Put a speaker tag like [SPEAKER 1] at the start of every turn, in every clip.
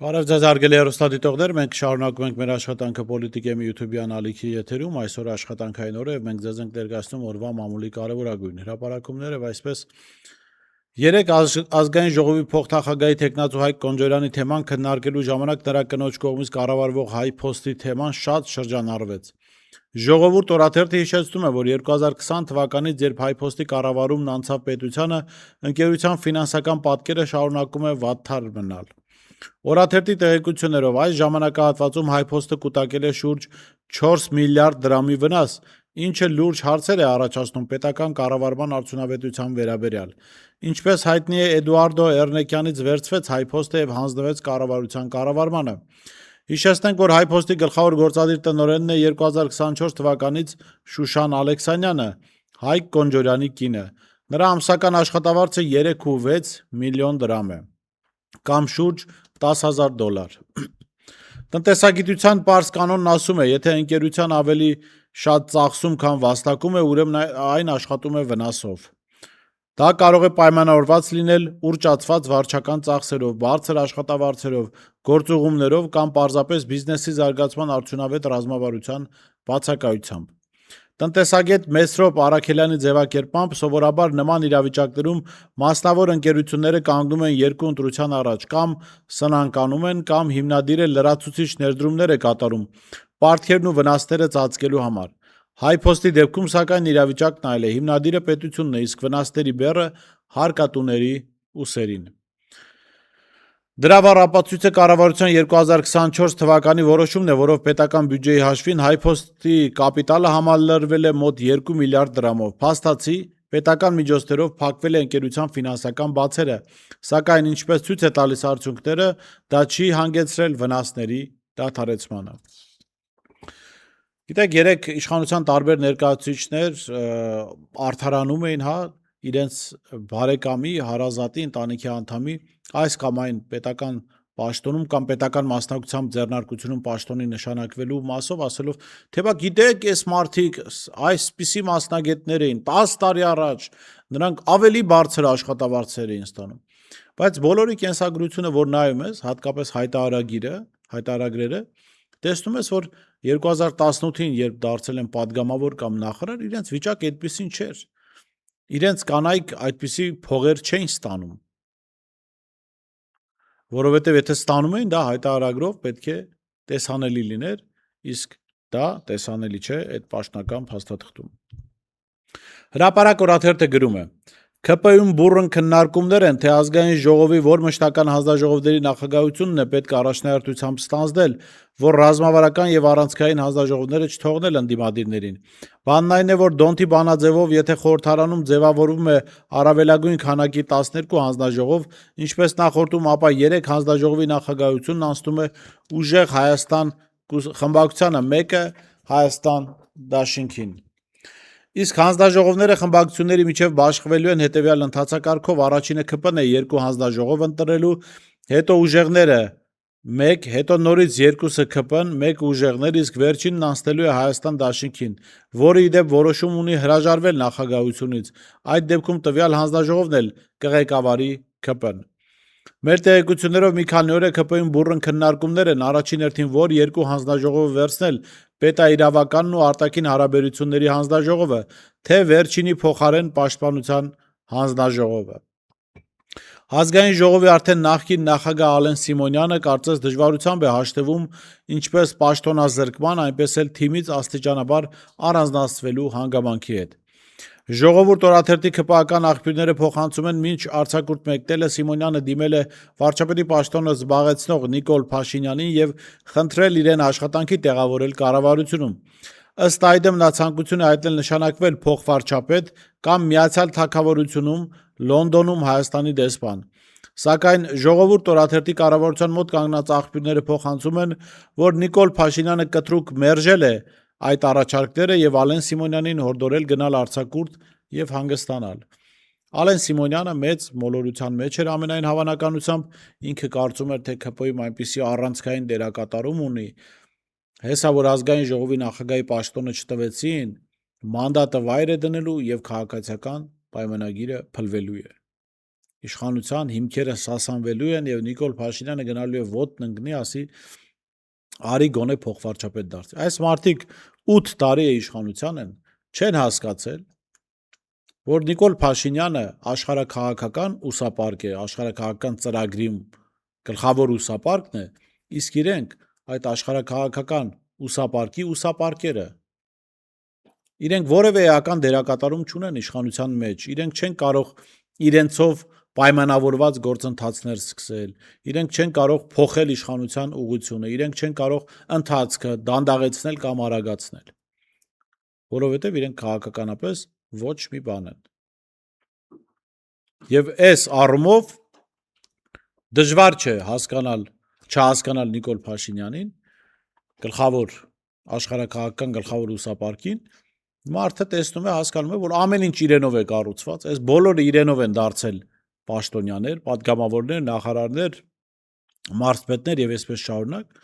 [SPEAKER 1] Բարև ձեզ հարգելի հեռուստադիտողներ, մենք շարունակում ենք մեր աշխատանքը Պոլիտիկեմի YouTube-յան ալիքի եթերում, այսօր աշխատանքային օր է եւ մենք ձեզ ենք ներկայացնում օրվա մամուլի կարևորագույն հրապարակումները եւ այսպես երեք ազգային ժողովի փոխնախագահի տեխնացու Հայկ Կոնջորյանի թեման քննարկելու ժամանակ նրա կնոջ կողմից կառավարվող հայ փոստի թեման շատ շրջանառվեց։ Ժողովուրդ օրաթերթը հիշեցնում է, որ 2020 թվականից, երբ հայ փոստի կառավարումն անցավ պետությանը, ընկերության ֆինանսական պատկերը շարունակում է վատթար մնալ։ Օրաթերթի տեղեկություններով այս ժամանակահատվածում հայփոստը կուտակել է շուրջ 4 միլիարդ դրամի վնաս, ինչը լուրջ հարցեր է առաջացնում պետական կառավարման արդյունավետության վերաբերյալ։ Ինչպես հայտնի է, Էդուարդո Էրնեկյանից վերցվեց հայփոստը եւ հանձնվեց կառավարության կառավարմանը։ Հիշեցնենք, որ հայփոստի գլխավոր գործադիր տնօրենն է 2024 թվականից Շուշան Ալեքսանյանը, Հայկ Կոնջորյանի կինը։ Նրա ամսական աշխատավարձը 3.6 միլիոն դրամ է, կամ շուրջ $10,000։ Տնտեսագիտության պարզ կանոնն ասում է, եթե ընկերության ավելի շատ ծախսում, քան վաստակում է, ուրեմն այն աշխատում է վնասով։ Դա կարող է պայմանավորված լինել ուռճացված վարչական ծախսերով, բարձր աշխատավարձերով, գործուղումներով կամ պարզապես բիզնեսի զարգացման արդյունավետ ռազմավարության բացակայությամբ։ Տնտեսագետ Մեսրոպ Արաքելյանի ձևակերպմամբ սովորաբար նման իրավիճակներում մասնավոր ընկերությունները կանգնում են երկու ընտրության առաջ, կամ սնանկանում են, կամ հիմնադիրը լրացուցիչ ներդրումներ է կատարում պարտքերն ու վնասները ծածկելու համար։ Հայփոստի դեպքում սակայն իրավիճակն այլ է, հիմնադիրը պետությունն է, իսկ վնասների բեռը հարկատուների ուսերին։ Դրա վառ ապացույցը կառավարության 2024 թվականի որոշումն է, որով պետական բյուջեի հաշվին հայփոստի կապիտալը համալրվել է մոտ 2 միլիարդ դրամով։ Փաստացի, պետական միջոցներով փակվել է ընկերության ֆինանսական բացերը, սակայն ինչպես ցույց է տալիս արդյունքները, դա չի հանգեցրել վնասների դադարեցմանը։ Գիտեք, երեք իշխանության տարբեր ներկայացուցիչներ արդարանում էին, իրենց բարեկամի, հարազատի, ընտանիքի անդամի այս կամ այն պետական պաշտոնում կամ պետական մասնակցությամբ ձեռնարկությունում պաշտոնի նշանակվելու մասով, ասելով, թե բա գիտեք, այս մարդիկ այսպիսի մասնագետներ էին 10 տարի առաջ, նրանք ավելի բարձր աշխատավարձեր էին ստանում։ Բայց բոլորի կենսագրությունը, որ նայում ես, հատկապես հայտարարագրերը, տեսնում ես, որ 2018-ին, երբ դարձել են падգամավոր կամ նախարար, իրենց վիճակը այդպեսին չէր։ Իրենց կանայք այդպիսի փողեր չէին ստանում։ Որովհետև եթե ստանում էին, դա հայտարարագրով պետք է տեսանելի լիներ, իսկ դա տեսանելի չէ այդ պաշտոնական փաստաթղթում։ Հրապարակ օրաթերթը գրում է. ՔՊ-ում բուռն քննարկումներ են, թե ազգային ժողովի որ մշտական հանձնաժողովների նախագահությունն է պետք առաջնահերթությամբ ստանձնել, որ ռազմավարական եւ առանցքային հանձնաժողովները չթողնել ընդդիմադիրներին։ Բանն այն է, որ Դոնթի բանաձևով, եթե խորհրդարանում ձևավորվում է առավելագույն քանակի 12 հանձնաժողով, ինչպես նախորդում, ապա 3 հանձնաժողովի նախագահությունն անցնում է ուժեղ Հայաստան խմբակցությանը, մեկը Հայաստան դաշինքին։ Իսկ հանձնաժողովները խմբակցությունների միջև բաշխվելու են հետևյալ ընթացակարգով. առաջինը ՔՊ-ն է 2 հանձնաժողով ընտրելու, հետո ուժեղները 1, հետո նորից 2-ը ՔՊ-ն, 1 ուժեղներ, իսկ վերջինն անցնելու է Հայաստան դաշինքին, որը ի դեպ որոշում ունի հրաժարվել նախագահությունից։ Այդ դեպքում տվյալ հանձնաժողովն էլ կղեկավարի ՔՊ-ն։ Մեր տեղեկություններով մի քանի օր է ՔՊ-ում բուռն քննարկումներ են, առաջին հերթին որ 2 հանձնաժողովը վերցնել, պետաիրավականն ու արտաքին հարաբերությունների հանձնաժողովը, թե վերջինի փոխարեն պաշտպանության հանձնաժողովը։ Ազգային ժողովի արդեն նախկին նախագահ Ալեն Սիմոնյանը կարծես դժվարությամբ է հաշտվում ինչպես պաշտոնազրկման, այնպես էլ թիմից աստիճանաբար առանձնացվելու հանգամանքի հետ։ Ժողովուրդ օրաթերթի ՔՊ-ական աղբյուրները փոխանցում են, մինչ արձակուրդ մեկնելը Սիմոնյանը դիմել է վարչապետի պաշտոնը զբաղեցնող Նիկոլ Փաշինյանին եւ խնդրել իրեն աշխատանքի տեղավորել կառավարությունում։ Ըստ այդմ նա ցանկություն է հայտնել նշանակվել փոխվարչապետ կամ Միացյալ Թագավորությունում Լոնդոնում Հայաստանի դեսպան։ Սակայն Ժողովուրդ օրաթերթի կառավարության մոտ կանգնած աղբյուրները փոխանցում են, որ Նիկոլ Փաշինյանը կտրուկ մերժել է այդ առաջարկները եւ Ալեն Սիմոնյանին հորդորել գնալ արձակուրդ եւ հանգստանալ։ Ալեն Սիմոնյանը մեծ մոլորության մեջ էր ամենայն հավանականությամբ, ինքը կարծում էր, թե ՔՊ-ում այնպիսի առանցքային դերակատարում ունի, հեսա որ ազգային ժողովի նախագահի պաշտոնը չտվեցին, մանդատը վայր է դնելու եւ քաղաքացիական պայմանագիրը փլվելու է։ իշխանության հիմքերը սասանվելու են եւ Նիկոլ Փաշինյանը գնալու է ոտնն ընկնի, ասի արի գոնե փոխվարչապետ դարձի։ Այս մարդիկ 8 տարի է իշխանության են, չեն հասկացել, որ Նիկոլ Փաշինյանը աշխարհաքաղաքական ուսապարկ է, աշխարհաքաղաքական ծրագրի գլխավոր ուսապարկն է, իսկ իրենք այդ աշխարհաքաղաքական ուսապարկի ուսապարկերը իրենք որևէ էական դերակատարում չունեն իշխանության մեջ, իրենք չեն կարող իրենցով պայմանավորված գործընթացներ սկսել, իրենք չեն կարող փոխել իշխանության ուղղությունը, իրենք չեն կարող ընթացքը դանդաղեցնել կամ արագացնել, որովհետև իրենք քաղաքականապես ոչ մի բան են։ Եվ այս առումով դժվար չէ չհասկանալ Նիկոլ Փաշինյանին, գլխավոր աշխարհաքաղաքական գլխավոր ուսապարկին, մարդը տեսնում է, հասկանում է, որ ամեն ինչ իրենով է կառուցված, այս բոլորը իրենով են դարձել պաշտոնյաներ, պատգամավորներ, նախարարներ, մարզպետներ եւ այսպես շարունակ։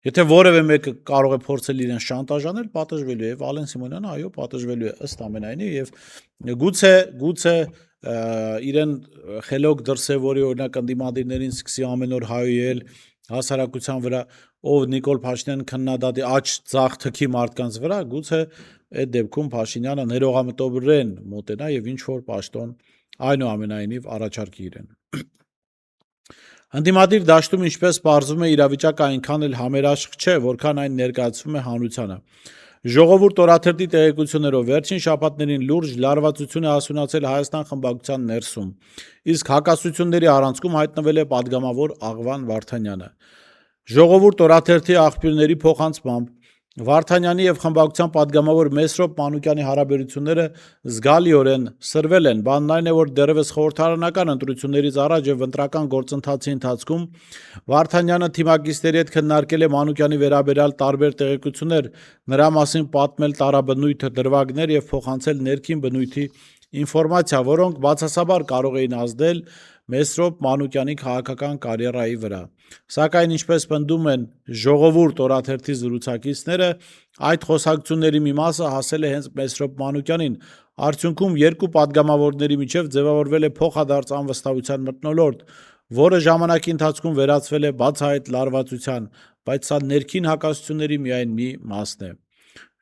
[SPEAKER 1] Եթե որևէ մեկը կարող է փորձել իրեն շանտաժանել, պատժվելու է, եւ Ալեն Սիմոնյանը այո, պատժվելու է ըստ ամենայնի, եւ գուցե իրեն խելոք դրսևորի, օրինակ ընդդիմադիրներին սկսի ամեն օր հայել հասարակության վրա, ով Նիկոլ Փաշինյանը քննադատի աճ ցախ թքի մարդկանց վրա, գուցե այդ դեպքում Փաշինյանը ներողամտորեն մոտենա եւ ինչ որ պաշտոն այնուամենայնիվ առաջարկի իրեն։ Ընդդիմադիր դաշտում ինչպես պարզվում է իրավիճակը այնքան էլ համերաշխ չէ, որքան այն ներկայացվում է հանրությանը։ Ժողովուրդ օրաթերթի տեղեկություններով վերջին շաբաթներին լուրջ լարվածություն է հասունացել Հայաստան խմբակցության ներսում, իսկ հակասությունների առանցքում հայտնվել է պատգամավոր Աղվան Վարդանյանը։ Ժողովուրդ օրաթերթի աղբյուրների փոխանցմամբ Վարդանյանի եւ խմբակցության պատգամավոր Մեսրոպ Մանուկյանի հարաբերությունները զգալիորեն սրվել են։ Բանն այն է, որ դեռևս խորհրդարանական ընտրություններից առաջ եւ ընտրական գործընթացի ընթացքում Վարդանյանը թիմակիցների հետ քննարկել է Մանուկյանի վերաբերյալ տարբեր տեղեկություններ, նրա մասին պատմել տարաբնույթ դրվագներ եւ փոխանցել ներքին բնույթի ինֆորմացիա, որոնք բացասաբար կարող էին ազդել Մեսրոպ Մանուկյանի քաղաքական կարիերայի վրա։ Սակայն ինչպես պնդում են Ժողովուրդ օրաթերթի զրուցակիցները, այդ խոսակցությունների մի մասը հասել է հենց Մեսրոպ Մանուկյանին։ Արդյունքում երկու պատգամավորների միջև ձևավորվել է փոխադարձ անվստահության մթնոլորտ, որը ժամանակի ընթացքում վերածվել է բացահայտ լարվածության, բայց սա ներքին հակասությունների միայն մի մասն է։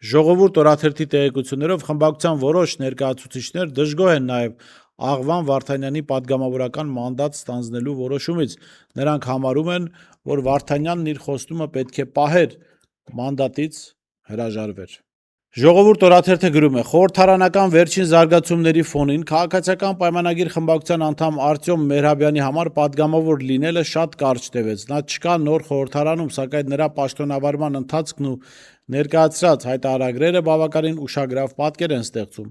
[SPEAKER 1] Ժողովուրդ օրաթերթի տեղեկություններով խմբակցության որոշ ներկայացուցիչներ դժգոհ են նաև Աղվան Վարդանյանի պատգամավորական մանդատ ստանձնելու որոշումից։ Նրանք համարում են, որ Վարդանյանն իր խոստումը պետք է պահեր, մանդատից հրաժարվեր։ Ժողովուրդ օրաթերթը գրում է. խորհրդարանական վերջին զարգացումների ֆոնին քաղաքացիական պայմանագիր խմբակցության անդամ Արտյոմ Մեհրաբյանի համար պատգամավոր լինելը շատ կարճ տևեց։ Նա չկա նոր խորհրդարանում, սակայն նրա պաշտոնավարման ընթացքն ու ներկայացրած հայտարարագրերը բավականին ուշագրավ պատկեր են ստեղծում։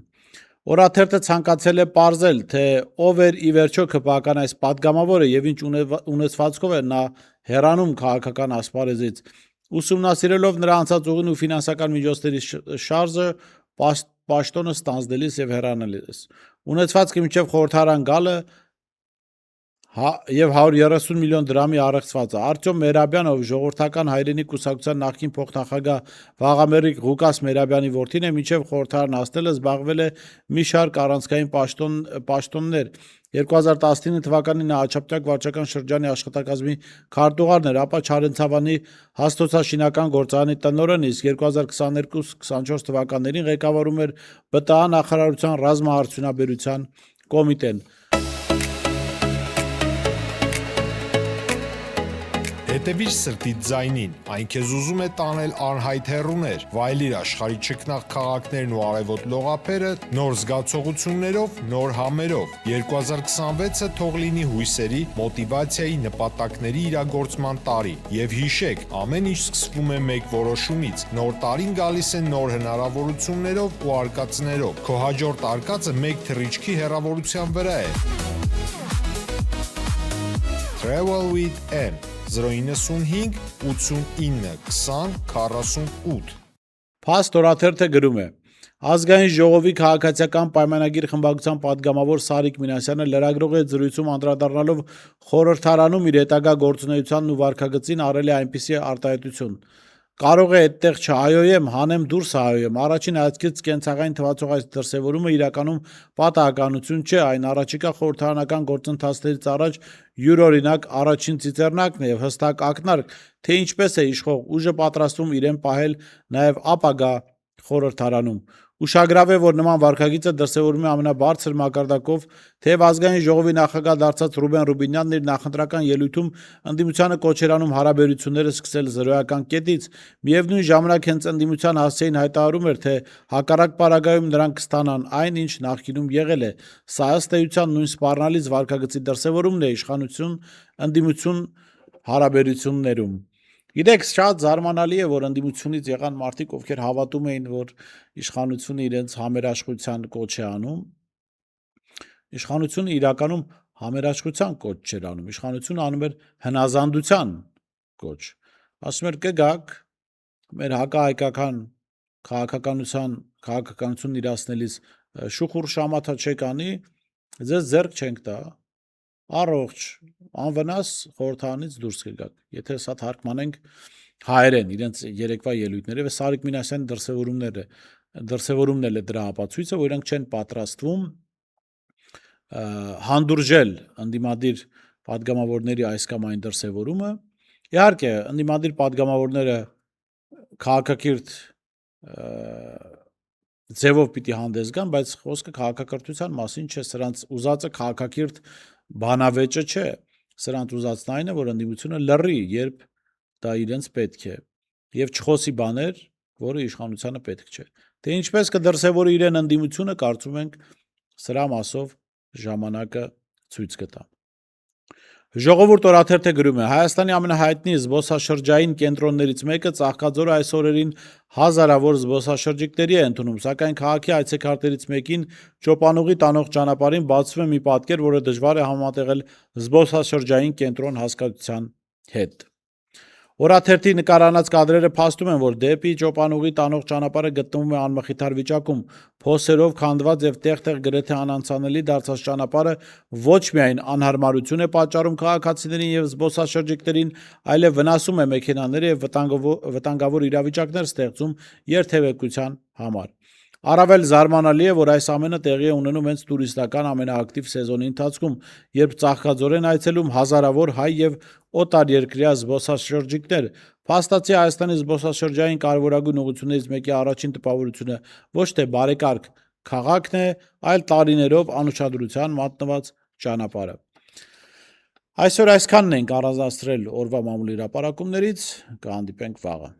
[SPEAKER 1] Օրաթերթը ցանկացել է պարզել, թե ով էր ի վերջո ԿՊԱ-ական այս պատգամավորը եւ ինչ ունեցվածքով է նա հեռանում քաղաքական ասպարեզից։ Ուսումնասիրելով նրա անցած ուղին ու ֆինանսական միջոցների շարժը, պաշտոնը ստանձնելիս եւ հեռանալիս, ունեցվածքը մինչեւ խորհրդարան գալը եւ 130 միլիոն դրամի առեղծվածը։ Արտյոմ Մեհրաբյանը, ով ժողովրդական հայրենի կուսակցության նախկին փոխնախագահ Վաղամերիկ Ղուկաս Մեհրաբյանի որդին է, մինչև խորհրդարան հասնելը զբաղվել է մի շարք առանցքային պաշտոններ։ 2019 թվականին նա Աչափճակ վարչական շրջանի աշխատակազմի քարտուղարն էր, ապա Չարենցավանի հաստոցաշինական գործարանի տնօրեն, իսկ 2022-24 թվականներին ղեկավարում էր ԲՏԱ նախարարության ռազմաարդյունաբերության կոմիտեն։
[SPEAKER 2] Հետևիր սրտիդ ձայնին, այն քեզ ուզում է տանել անհայտ հեռուներ, վայելիր աշխարհի չքնաղ քաղաքներն ու արևոտ լողափերը նոր զգացողություններով, նոր համերով։ 2026-ը թող լինի հույսերի, մոտիվացիայի, նպատակների իրագործման տարի։ Եվ հիշեք, ամեն ինչ սկսվում է մեկ որոշումից։ Նոր տարին գալիս է նոր հնարավորություններով ու արկածներով։ Քո հաջորդ արկածը մեկ թռիչքի հեռավորության վրա է։ Travel with M 095 89 20 48
[SPEAKER 1] Փաստ օրաթերթը գրում է. Ազգային ժողովի քաղաքացիական պայմանագիր խմբակցության պատգամավոր Սարիկ Մինասյանը լրագրողի հետ զրույցում անդրադառնալով խորհրդարանում իր հետագա գործունեությանն ու վարքագծին արել է այնպիսի արտահայտություն. կարող է այդտեղ չհայոյեմ, հանեմ դուրս հայոյեմ։ Առաջին հայացքից կենցաղային թվացող այս դրսևորումը իրականում պատահականություն չէ, այն առաջիկա խորհրդարանական գործընթացներից առաջ յուրօրինակ առաջին ծիծեռնակն է եւ հստակ ակնարկ, թե ինչպես է իշխող ուժը պատրաստվում իրեն պահել նաեւ ապագա խորհրդարանում։ Ուշագրավ է, որ նման վարքագիծը դրսևորվում է ամենաբարձր մակարդակով, թեև ազգային ժողովի նախագահ դարձած Ռուբեն Ռուբինյանն իր նախընտրական ելույթում ընդդիմությանը կոչեր անում հարաբերությունները սկսել զրոյական կետից, միևնույն ժամանակ հենց ընդդիմության հասցեին հայտարարում էր, թե հակառակ պարագայում նրանք կստանան այն, ինչ նախկինում եղել է։ Սա ըստ էության նույն սպառնալից վարքագծի դրսևորումն է իշխանություն-ընդդիմություն հարաբերություններում։ Գիտեք, շատ զարմանալի է, որ ընդդիմությունից եղան մարդիկ, ովքեր հավատում էին, որ իշխանությունը իրենց համերաշխության կոչ է անում։ Իշխանությունը իրականում համերաշխության կոչ չէր անում, իշխանությունը անում էր հնազանդության կոչ։ Ասում էր կգաք մեր հակահայկական քաղաքականությունն իրացնելիս շուխուր շամաթա չեք անի, ձեզ ձեռք չենք տա, առողջ, անվնաս խորհրդարանից դուրս կգաք։ Եթե սա թարգմանենք հայերեն, իրենց երեկվա ելույթները, եւ Սարիկ Մինասյանի դրսևորումն էլ է դրա ապացույցը, որ իրենք չեն պատրաստվում հանդուրժել ընդդիմադիր падգամավորների այս կամ այն դրսևորումը։ Իհարկե, ընդդիմադիր падգամավորները քաղաքակիրթ ձևով պիտի հանդես գան, բայց խոսքը քաղաքակրթության մասին չէ, սրանց ուզածը քաղաքակիրթ բանավեճը չէ, սրանց ուզածն այն է, որ ընդդիմությունը լռի, երբ դա իրենց պետք է, եւ չխոսի բաներ, որը իշխանությանը պետք չէ։ Թե ինչպես կդրսևորի իրեն ընդդիմությունը, կարծում ենք սրա մասով ժամանակը ցույց կտա։ Ժողովուրդ օրաթերթը գրում է. Հայաստանի ամենահայտնի զբոսաշրջային կենտրոններից մեկը Ծաղկաձորը այս օրերին հազարավոր զբոսաշրջիկների է ընդունում, սակայն քաղաքի այցեքարտերից մեկին Ճոպանուղի տանող ճանապարհին բացվում է մի պատկեր, որը դժվար է համատեղել զբոսաշրջային կենտրոն հասկացության հետ։ Օրաթերթի նկարանած կադրերը փաստում են, որ դեպի Ճոպանուղի տանող ճանապարհը գտնվում է անմխիթար վիճակում, փոսերով քանդված եւ տեղ-տեղ գրեթե անանցանելի դարձած ճանապարհը ոչ միայն անհարմարություն է պատճառում քաղաքացիներին եւ զբոսաշրջիկներին, այլև վնասում է մեքենաները եւ վտանգավոր իրավիճակներ ստեղծում երթևեկության համար։ Առավել զարմանալի է, որ այս ամենը տեղի է ունենում հենց տուրիստական ամենաակտիվ սեզոնի ընթացքում, երբ Ծաղկաձորեն այցելում հազարավոր հայ եւ օտարերկրյա զբոսաշրջիկներ։ Փաստացի Հայաստանի զբոսաշրջային կարևորագույն ուղղություններից մեկի առաջին տպավորությունը ոչ թե բարեկարգ քաղաքն է, այլ տարիներով անուշադրության մատնված ճանապարհը։ Այսօր այսքանն ենք առանձնացրել օրվա մամուլի հրապարակումներից, կհանդիպենք վաղը։